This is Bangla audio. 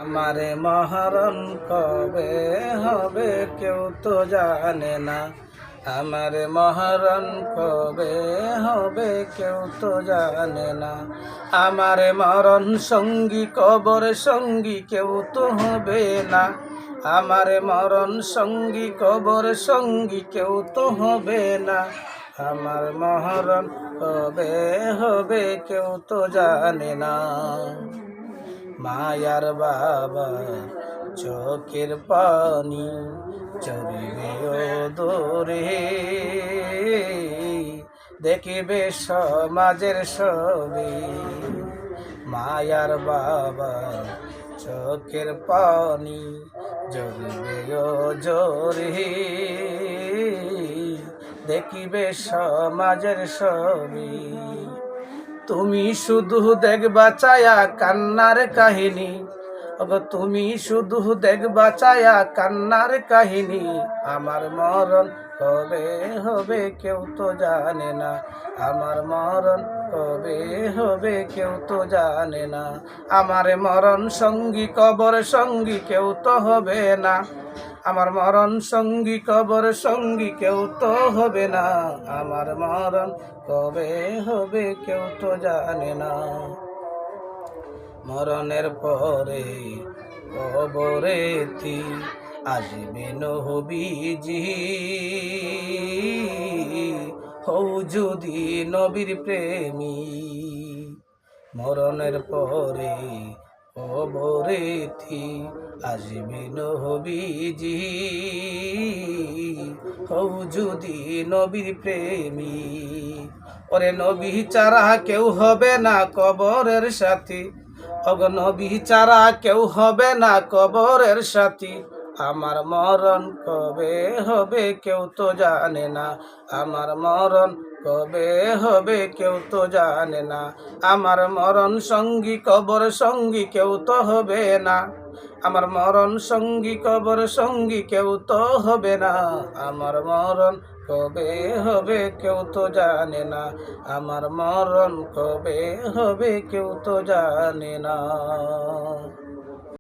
আমারে মহরণ কবে হবে কেউ তো জানে না। আমারে মহরণ কবে হবে কেউ তো জানে না। আমারে মরণ সঙ্গী কবর সঙ্গী কেউ তো হবে না। আমারে মরণ সঙ্গী কবর সঙ্গী কেউ তো হবে না। আমার মহরণ কবে হবে কেউ তো জানে না। মায়ার বাবা চোখের পানি চরিবে দূরে, দেখিবে সমাজের ছবি। মায়ার বাবা চোখের পানি ঝরিবে জোরে, দেখিবে সমাজের ছবি। তুমি শুধু দেখবা চায়া কান্নার কাহিনী, তুমি শুধু দেখবা চায়া কান্নার কাহিনী। আমার মরণ কবে হবে কেউ তো জানে না। আমার মরণ কবে হবে কেউ তো জানে না। আমার মরণ সঙ্গী কবর সঙ্গী কেউ তো হবে না। আমার মরণ সঙ্গী কবর সঙ্গী কেউ তো হবে না। আমার মরণ কবে হবে কেউ তো জানে না। মরণের পরে কবরেতি আসবে নবীজি, হও যদি নবীর প্রেমী। মরণের পরে কবরেতি আসবে নবীজি, হও যদি নবীর প্রেমী। ওরে নবী ছাড়া কেউ হবে না কবরের সাথী, নবী ছাড়া কেউ হবে না কবরের সাথী। আমার মরণ কবে হবে কেউ তো জানে না। আমার মরণ কবে হবে কেউ তো জানে না। আমার মরণ সঙ্গী কবর সঙ্গী কেউ তো হবে না। আমার মরণ সঙ্গী কবর সঙ্গী কেউ তো হবে না। আমার মরণ কবে হবে কেউ তো জানে না। আমার মরণ কবে হবে কেউ তো জানে না।